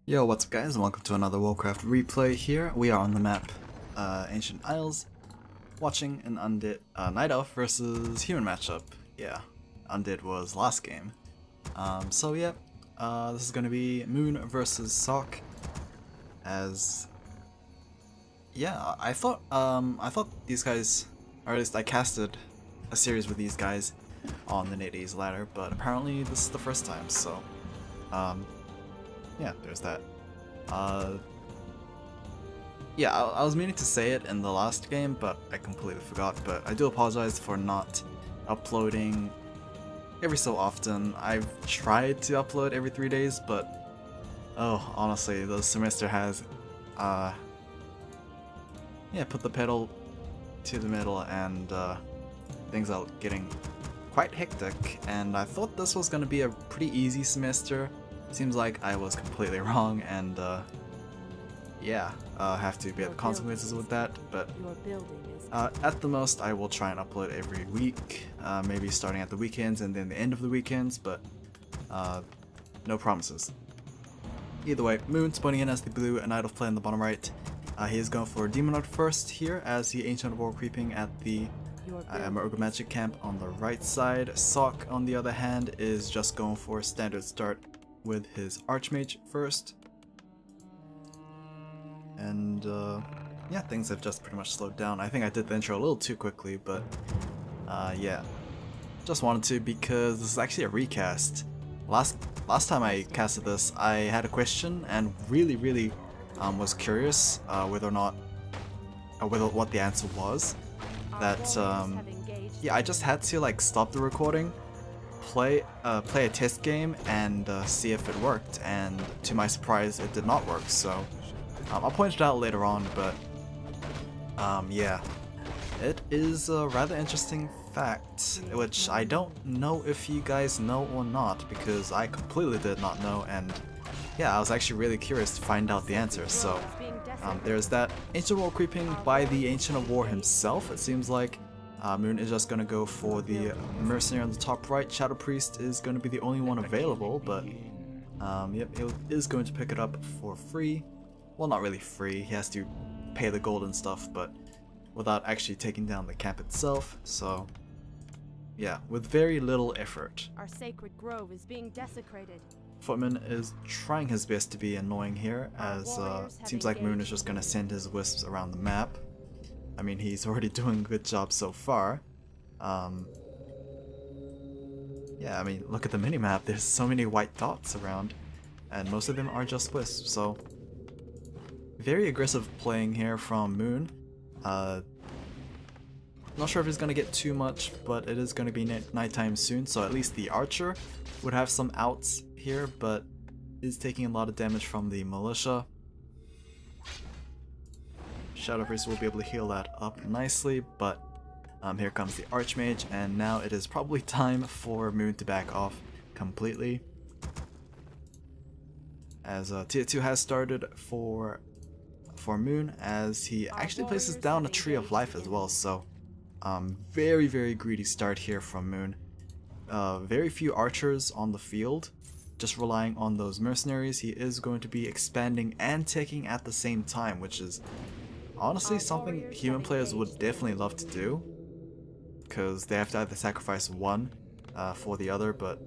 Yo, what's up guys, and welcome to another Warcraft replay here. We are on the map Ancient Isles, watching an Undead Night Elf versus Human matchup. Yeah, Undead was last game. This is gonna be Moon versus Sock. I thought these guys, or at least I casted a series with these guys on the Netease ladder, but apparently this is the first time, so yeah, there's that. I was meaning to say it in the last game, but I completely forgot, but I do apologize for not uploading every so often. I've tried to upload every 3 days, but honestly, the semester has put the pedal to the metal, and things are getting quite hectic, and I thought this was gonna be a pretty easy semester. Seems like I was completely wrong, and have to bear the consequences with that, but at the most I will try and upload every week, maybe starting at the weekends and then the end of the weekends, but no promises. Either way, Moon spawning in as the blue and Night Elf play in the bottom right. He is going for Demon Lord first here, as the Ancient War creeping at the Ogre Magic camp on the right side. Sock, on the other hand, is just going for a standard start with his Archmage first. And things have just pretty much slowed down. I think I did the intro a little too quickly, but just wanted to, because this is actually a recast. Last time I casted this, I had a question and really was curious whether or not what the answer was. That I just had to like stop the recording, play a test game, and see if it worked, and to my surprise it did not work, so I'll point it out later on, but it is a rather interesting fact, which I don't know if you guys know or not, because I completely did not know, and I was actually really curious to find out the answer. So there's that. Ancient War creeping by the Ancient of War himself, it seems like. Moon is just gonna go for the mercenary on the top right. Shadow Priest is gonna be the only one available, but he is going to pick it up for free. Well, not really free, he has to pay the gold and stuff, but without actually taking down the camp itself, so yeah, with very little effort. Our sacred grove is being desecrated. Footman is trying his best to be annoying here, as seems like Moon is just gonna send his wisps around the map. I mean, he's already doing a good job so far. I mean, look at the minimap, there's so many white dots around, and most of them are just wisps, so very aggressive playing here from Moon. Not sure if he's gonna get too much, but it is gonna be nighttime soon, so at least the archer would have some outs here, but is taking a lot of damage from the militia. Shadow Priest will be able to heal that up nicely, but here comes the Archmage, and now it is probably time for Moon to back off completely, as Tier 2 has started for Moon, as he actually places down a Tree of Life as well, so very greedy start here from Moon. Very few archers on the field, just relying on those mercenaries. He is going to be expanding and taking at the same time, which is honestly something human players would definitely love to do, because they have to either sacrifice one for the other, but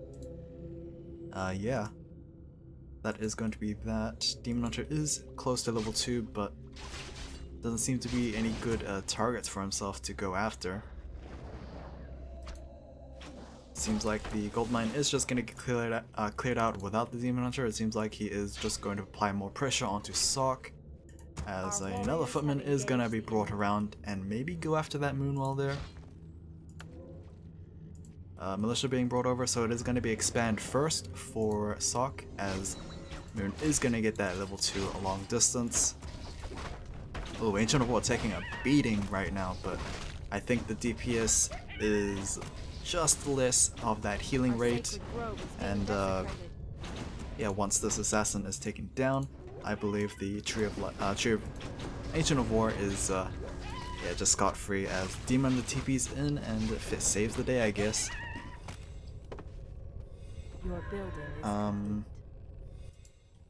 that is going to be that. Demon Hunter is close to level 2, but doesn't seem to be any good targets for himself to go after. Seems like the gold mine is just going to get cleared out without the Demon Hunter. It seems like he is just going to apply more pressure onto Sock, as another footman is going to be brought around and maybe go after that Moon while there. Militia being brought over, so it is going to be expand first for Sock, as Moon is going to get that level 2 a long distance. Oh, Ancient of War taking a beating right now, but I think the DPS is just less of that healing rate, and once this assassin is taken down, I believe the Tree of Ancient of War is just scot-free, as Demon the TP's in and it saves the day, I guess. Your building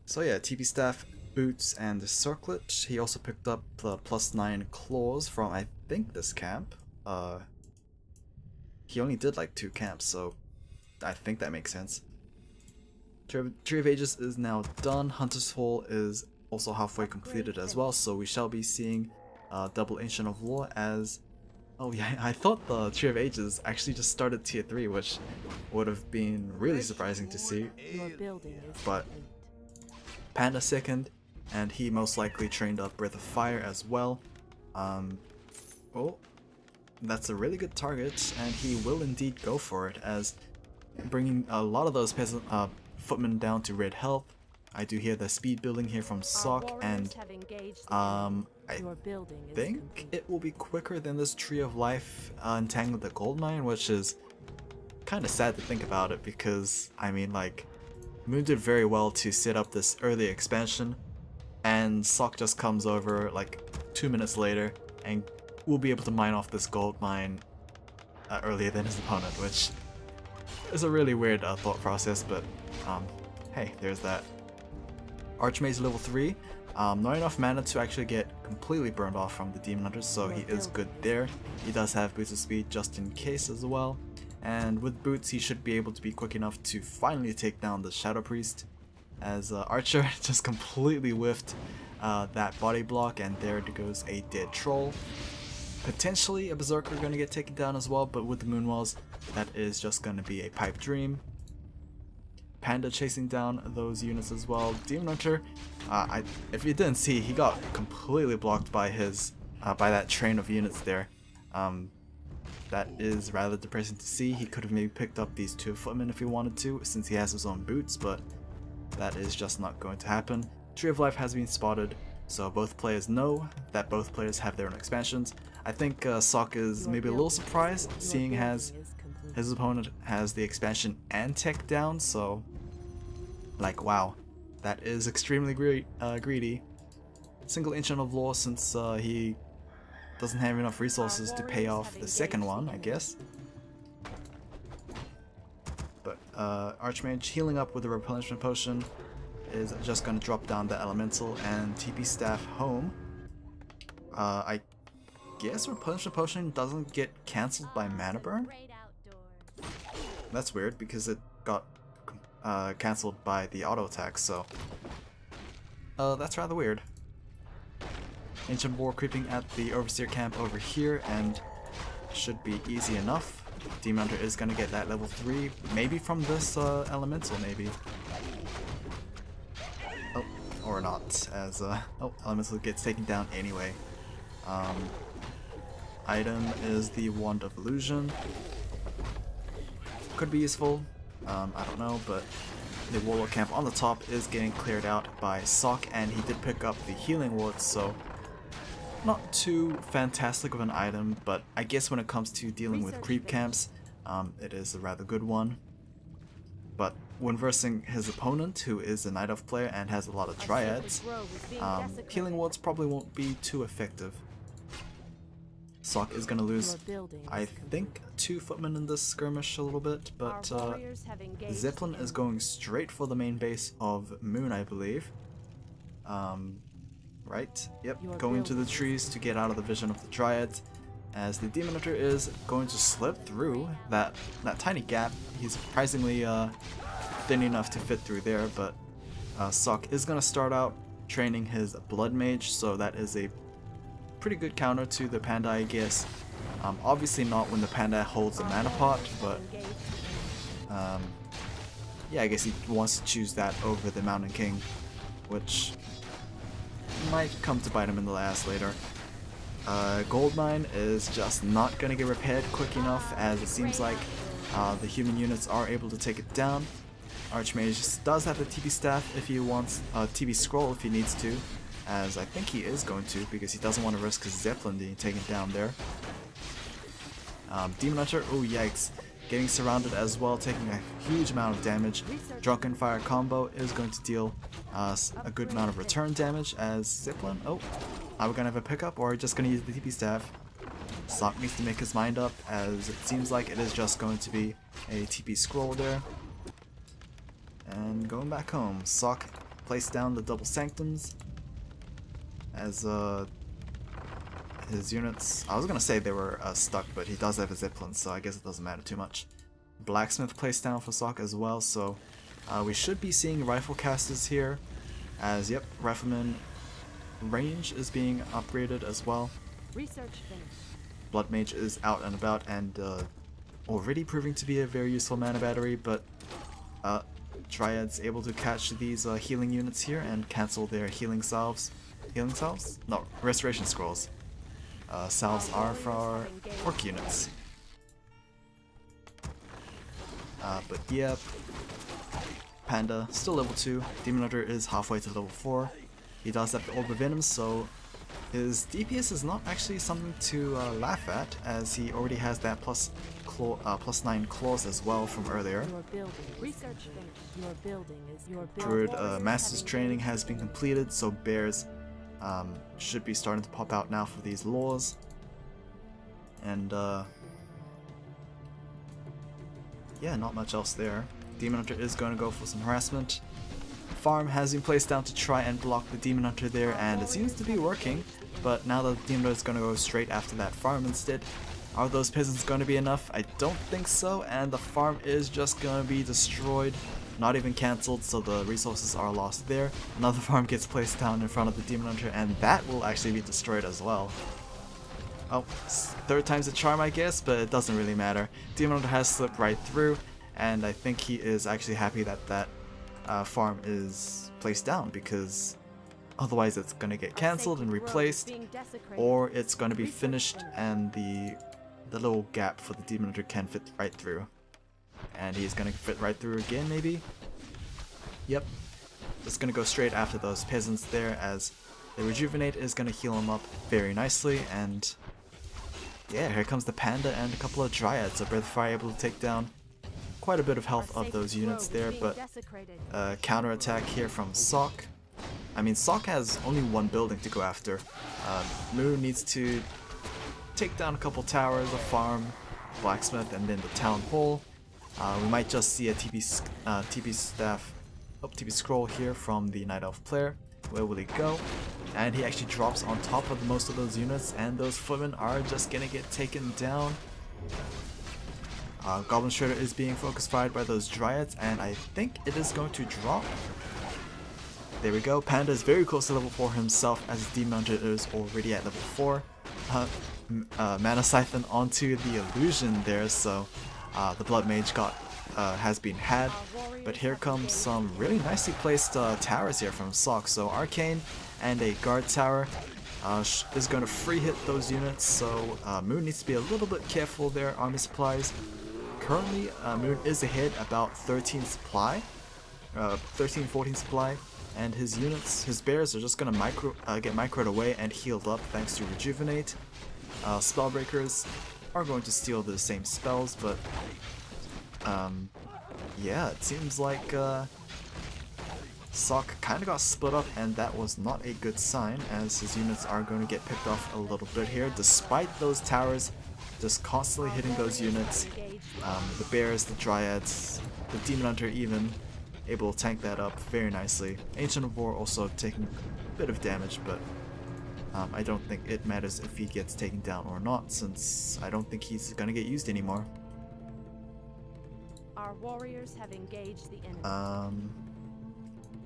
is So yeah, TP staff, boots, and the circlet. He also picked up the +9 claws from, I think, this camp. He only did like 2 camps, so I think that makes sense. Tree of Ages is now done. Hunter's Hall is also halfway completed as well, so we shall be seeing double Ancient of Lore as... Oh yeah, I thought the Tree of Ages actually just started tier 3, which would have been really surprising to see. Your building is But complete. Panda second, and he most likely trained up Breath of Fire as well. Oh, that's a really good target, and he will indeed go for it, as bringing a lot of those peasant footmen down to red health. I do hear the speed building here from Our Sock, warriors and have engaged the enemy. I Your building is think complete. it will be quicker than this Tree of Life entangling the gold mine, which is kind of sad to think about it, because I mean, like, Moon did very well to set up this early expansion, and Sock just comes over like 2 minutes later and will be able to mine off this gold mine earlier than his opponent, which is a really weird thought process, but hey, there's that. Archmage level 3, not enough mana to actually get completely burned off from the Demon Hunters, so he is good there. He does have Boots of Speed just in case as well, and with Boots he should be able to be quick enough to finally take down the Shadow Priest, as Archer just completely whiffed that body block, and there goes a dead troll. Potentially a Berserker going to get taken down as well, but with the Moon Walls, that is just going to be a pipe dream. Panda chasing down those units as well. Demon Hunter, if you didn't see, he got completely blocked by his by that train of units there. That is rather depressing to see. He could have maybe picked up these 2 footmen if he wanted to, since he has his own boots, but that is just not going to happen. Tree of Life has been spotted, so both players know that both players have their own expansions. I think Sock is maybe a little surprised, seeing as his opponent has the expansion and tech down, so like, wow, that is extremely greedy. Single Ancient of Lore, since he doesn't have enough resources to pay off the second one, I guess. But Archmage healing up with the Replenishment Potion is just going to drop down the Elemental and TP Staff home. I guess Replenishment Potion doesn't get cancelled by Mana Burn? That's weird, because it got cancelled by the auto attack, so that's rather weird. Ancient War creeping at the Overseer camp over here, and should be easy enough. Demon Hunter is gonna get that level 3, maybe from this Elemental, maybe. Oh, or not, as oh, Elemental gets taken down anyway. Item is the Wand of Illusion. Could be useful, I don't know, but the Warlord camp on the top is getting cleared out by Sock, and he did pick up the Healing Wards, so not too fantastic of an item, but I guess when it comes to dealing with creep camps, it is a rather good one. But when versing his opponent, who is a Night Elf player and has a lot of Triads, Healing Wards probably won't be too effective. Sock is gonna lose, I think, 2 footmen in this skirmish a little bit, but Zeppelin is going straight for the main base of Moon, I believe. Right? Yep, going into the trees to get out of the vision of the Triads, as the Demon Hunter is going to slip through that tiny gap. He's surprisingly thin enough to fit through there, but Sock is gonna start out training his Blood Mage, so that is a pretty good counter to the Panda, I guess. Obviously not when the Panda holds the Mana Pot, but yeah, I guess he wants to choose that over the Mountain King, which might come to bite him in the ass later. Goldmine is just not gonna get repaired quick enough, as it seems like the human units are able to take it down. Archmage does have the TP Staff if he wants, TP Scroll if he needs to, as I think he is going to, because he doesn't want to risk his Zeppelin being taken down there. Demon Hunter, oh yikes, getting surrounded as well, taking a huge amount of damage. Drunken Fire combo is going to deal a good amount of return damage, as Zeppelin, oh, are we going to have a pickup, or just going to use the TP Staff? Sock needs to make his mind up, as it seems like it is just going to be a TP Scroll there. And going back home, Sock place down the double sanctums as his units. I was gonna say they were stuck, but he does have a Zeppelin, so I guess it doesn't matter too much. Blacksmith placed down for Sok as well, so we should be seeing rifle casters here. As yep, rifleman range is being upgraded as well. Research finished. Blood Mage is out and about and already proving to be a very useful mana battery, but Dryad's able to catch these healing units here and cancel their healing salves. Healing salves? No, restoration scrolls. Salves are for our orc units. But yeah, Panda still level 2. Demon Hunter is halfway to level 4. He does have the Orb of Venom, so his DPS is not actually something to laugh at, as he already has that plus 9 claws as well from earlier. Druid Master's training has been completed, so bears should be starting to pop out now for these laws. And yeah, not much else there. Demon Hunter is going to go for some harassment. Farm has been placed down to try and block the Demon Hunter there, and it seems to be working. But now the Demon Hunter is going to go straight after that farm instead. Are those peasants going to be enough? I don't think so, and the farm is just going to be destroyed. Not even cancelled, so the resources are lost there. Another farm gets placed down in front of the Demon Hunter, and that will actually be destroyed as well. Oh, third time's a charm, I guess, but it doesn't really matter. Demon Hunter has slipped right through, and I think he is actually happy that that farm is placed down, because otherwise it's going to get cancelled and replaced, or it's going to be finished and the little gap for the Demon Hunter can fit right through. And he's going to fit right through again, maybe? Yep. Just going to go straight after those peasants there, as the Rejuvenate is going to heal him up very nicely. And yeah, here comes the Panda and a couple of Dryads. So Breath of Fire able to take down quite a bit of health of those units there, but counterattack here from Sok. I mean, Sok has only one building to go after. Moon needs to take down a couple towers, a farm, blacksmith, and then the town hall. We might just see a TP scroll here from the Night Elf player. Where will he go? And he actually drops on top of most of those units, and those footmen are just gonna get taken down. Goblin Shredder is being focus fired by those Dryads, and I think it is going to drop. There we go. Panda is very close to level 4 himself, as Demon Hunter is already at level 4. Mana Siphon onto the illusion there, so the Blood Mage has been had. But here comes some really nicely placed towers here from Sok. So Arcane and a guard tower is going to free hit those units, so Moon needs to be a little bit careful there. Army supplies. Currently, Moon is ahead about 13 supply, 13-14 supply, and his units, his bears are just going to get microed away and healed up thanks to Rejuvenate. Spellbreakers are going to steal the same spells, but yeah, it seems like Sok kind of got split up, and that was not a good sign, as his units are going to get picked off a little bit here, despite those towers just constantly hitting those units. The bears, the Dryads, the Demon Hunter even able to tank that up very nicely. Ancient of War also taking a bit of damage, but I don't think it matters if he gets taken down or not, since I don't think he's gonna get used anymore. Our warriors have engaged the enemy.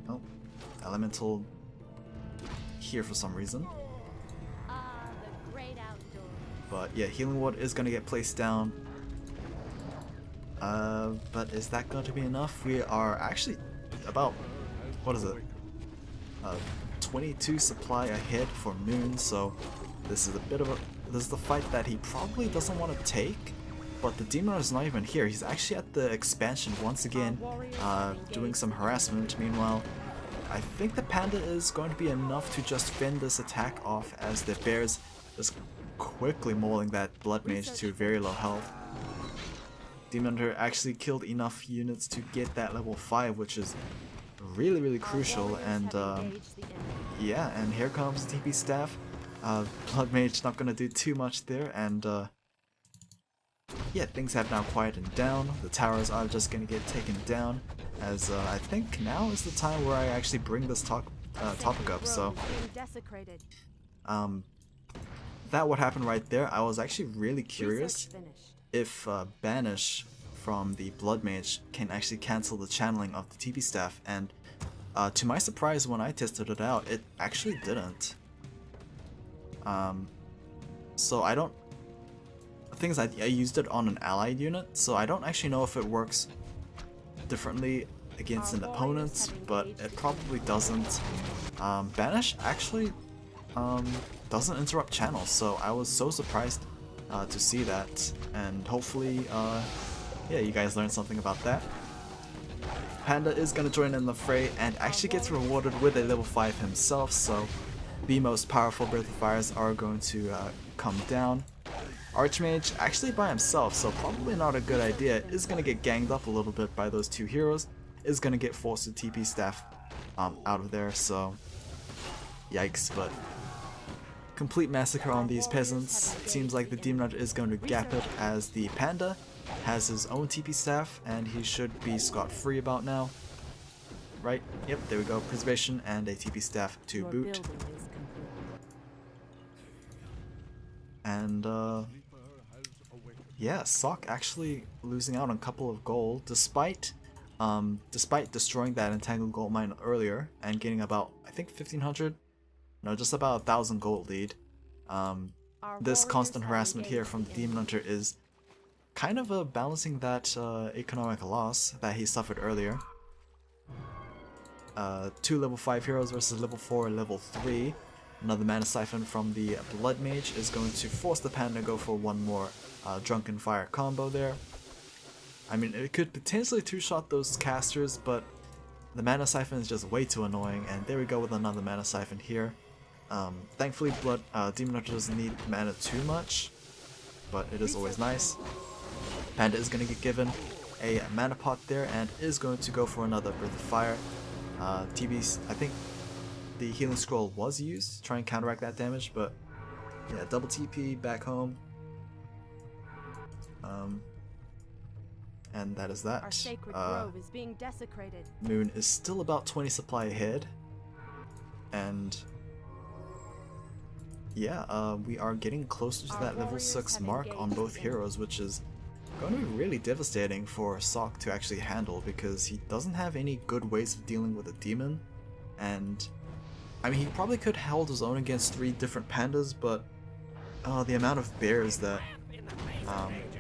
Oh, Elemental here for some reason. The great outdoors. But yeah, Healing Ward is gonna get placed down. But is that going to be enough? We are actually about, what is it? 22 supply ahead for Moon, so this is a bit of a, this is the fight that he probably doesn't want to take. But the Demon is not even here. He's actually at the expansion once again, doing some harassment. Meanwhile, I think the Panda is going to be enough to just fend this attack off, as the bears is quickly mauling that Blood Mage to very low health. Demon Hunter actually killed enough units to get that level 5, which is really crucial. And yeah, and here comes TP Staff. Blood Mage not gonna do too much there, and yeah, things have now quietened down. The towers are just gonna get taken down, as I think now is the time where I actually bring this topic up. So that what happened right there. I was actually really curious if Banish from the Blood Mage can actually cancel the channeling of the TP staff, and to my surprise, when I tested it out, it actually didn't. So I don't. The thing is, I used it on an allied unit, so I don't actually know if it works differently against an opponent, but it probably doesn't. Banish actually doesn't interrupt channels, so I was so surprised to see that, and hopefully, yeah, you guys learned something about that. Panda is going to join in the fray and actually gets rewarded with a level 5 himself, so the most powerful Breath of Fires are going to come down. Archmage, actually by himself, so probably not a good idea, is going to get ganged up a little bit by those two heroes, is going to get forced to TP staff out of there, so yikes, but complete massacre on these peasants. It seems like the Demon Hunter is going to gap it as the Panda has his own TP staff, and he should be scot-free about now. Right? Yep, there we go. Preservation and a TP staff to boot. And yeah, Sok actually losing out on a couple of gold despite destroying that entangled gold mine earlier and getting about, I think, 1500, no, just about 1000 gold lead. This constant harassment here from the Demon Hunter is kind of balancing that economic loss that he suffered earlier. 2 level 5 heroes versus level 4 and level 3. Another mana siphon from the Blood Mage is going to force the Panda to go for one more Drunken Fire combo there. I mean, it could potentially two-shot those casters, but the mana siphon is just way too annoying, and there we go with another mana siphon here. Thankfully, Demon Hunter doesn't need mana too much, but it is always nice. Panda is going to get given a mana pot there and is going to go for another Breath of Fire. TB's, I think the healing scroll was used to try and counteract that damage, but yeah, double TP back home. And that is that. Our sacred grove is being desecrated. Moon is still about 20 supply ahead, and yeah, we are getting closer to that level 6 mark on both heroes, which is going to be really devastating for Sok to actually handle, because he doesn't have any good ways of dealing with a demon. And I mean, he probably could hold his own against 3 different pandas, but the amount of bears that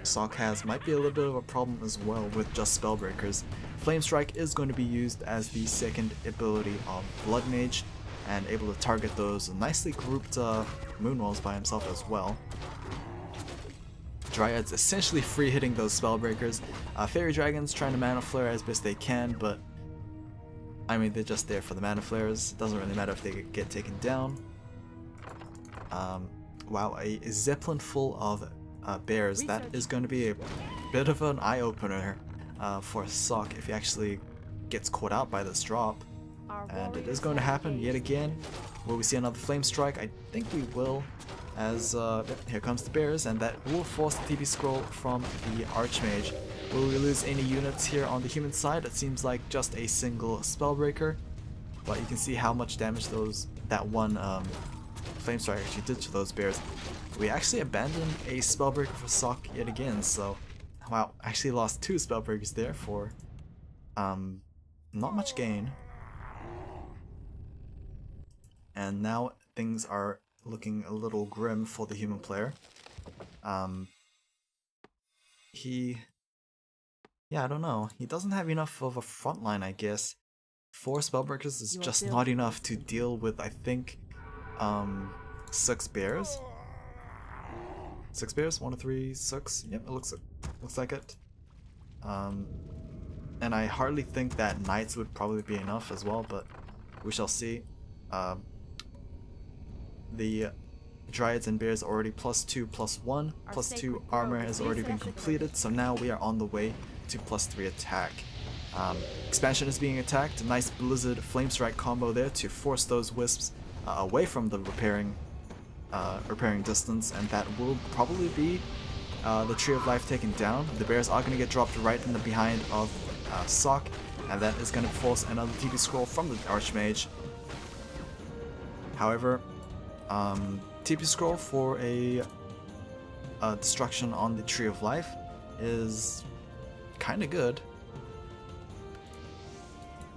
Sok has might be a little bit of a problem as well with just Spellbreakers. Flame Strike is going to be used as the second ability of Blood Mage, and able to target those nicely grouped Moonwalls by himself as well. Dryads essentially free hitting those Spellbreakers. Fairy Dragons trying to Mana Flare as best they can, but I mean, they're just there for the Mana Flares. It doesn't really matter if they get taken down. Wow, a Zeppelin full of bears. That is going to be a bit of an eye-opener for Sok if he actually gets caught out by this drop. And it is going to happen yet again. Will we see another Flame Strike? I think we will, as here comes the bears, and that will force the TP scroll from the Archmage. Will we lose any units here on the human side? It seems like just a single Spellbreaker, but you can see how much damage that one Flame Strike actually did to those bears. We actually abandoned a Spellbreaker for Sok yet again, so wow, actually lost 2 Spellbreakers there for not much gain. And now things are looking a little grim for the human player. Yeah, I don't know. He doesn't have enough of a front line, I guess. 4 Spellbreakers is just not enough to deal with, I think, 6 bears. 6 bears? 1, 2, 3, 6? Yep, it looks like it. And I hardly think that Knights would probably be enough as well, but we shall see. The Dryads and Bears already +2, +1, +2 armor has already been completed, so now we are on the way to +3 attack. Expansion is being attacked, a nice Blizzard Flame Strike combo there to force those Wisps away from the repairing distance, and that will probably be the Tree of Life taken down. The Bears are going to get dropped right in the behind of Sok, and that is going to force another TP scroll from the Archmage. However, TP scroll for a destruction on the Tree of Life is kinda good.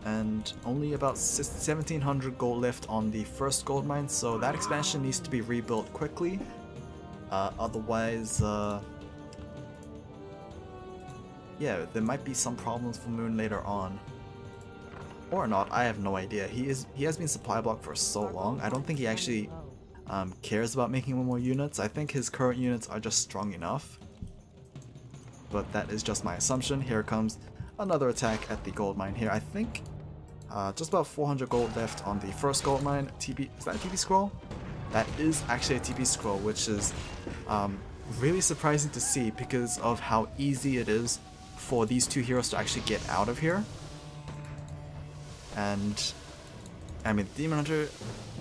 And only about 1700 gold left on the first gold mine, so that expansion needs to be rebuilt quickly. Otherwise, yeah, there might be some problems for Moon later on. Or not, I have no idea. He has been supply blocked for so long. I don't think he actually cares about making more units. I think his current units are just strong enough. But that is just my assumption. Here comes another attack at the gold mine here. I think just about 400 gold left on the first gold mine. TP, is that a TP scroll? That is actually a TP scroll, which is really surprising to see because of how easy it is for these two heroes to actually get out of here. And I mean, Demon Hunter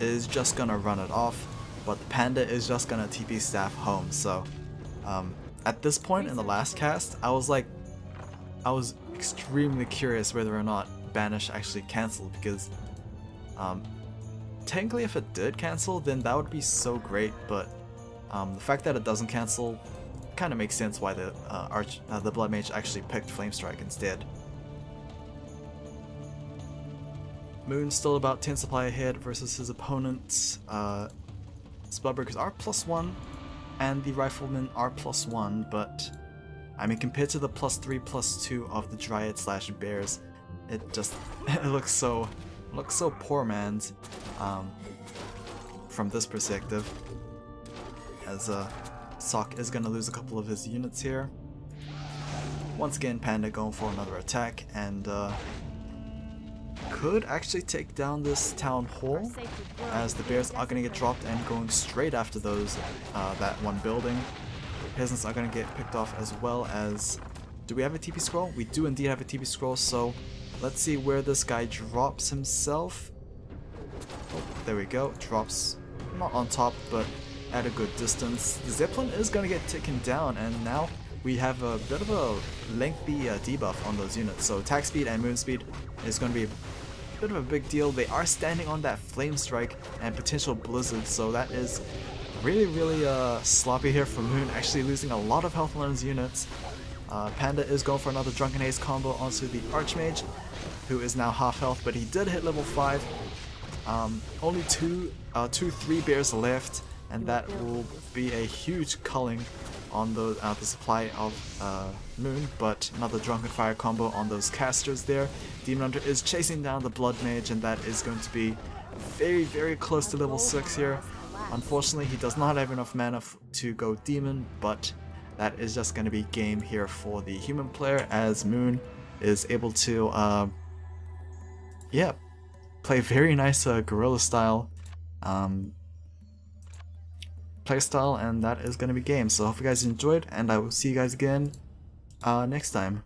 is just gonna run it off, but the Panda is just gonna TP staff home. So at this point in the last cast, I was extremely curious whether or not Banish actually cancelled, because technically if it did cancel, then that would be so great, but the fact that it doesn't cancel kind of makes sense why the Blood Mage actually picked Flame Strike instead. Moon still about 10 supply ahead versus his opponents. Spellbreakers are +1 and the Riflemen are +1, but I mean, compared to the +3/+2 of the Dryad / Bears, it just it looks so poor man's from this perspective. As Sok is gonna lose a couple of his units here. Once again, Panda going for another attack and could actually take down this town hall, as the bears are going to get dropped and going straight after those that one building. Peasants are going to get picked off as well as... Do we have a TP scroll? We do indeed have a TP scroll, so let's see where this guy drops himself. Oh, there we go. Drops not on top, but at a good distance. The Zeppelin is going to get taken down, and now we have a bit of a lengthy debuff on those units. So attack speed and movement speed is going to be a bit of a big deal. They are standing on that Flame Strike and potential Blizzard, so that is really sloppy here for Moon, actually losing a lot of health on his units. Panda is going for another Drunken Haze combo onto the Archmage, who is now half health, but he did hit level 5. Only two 3 bears left, and that will be a huge culling on the supply of Moon, but another Drunken Fire combo on those casters there. Demon Hunter is chasing down the Blood Mage, and that is going to be very close to level 6 here. Unfortunately, he does not have enough mana to go Demon, but that is just going to be game here for the human player, as Moon is able to play very nice guerrilla style playstyle, and that is going to be game. So I hope you guys enjoyed, and I will see you guys again next time.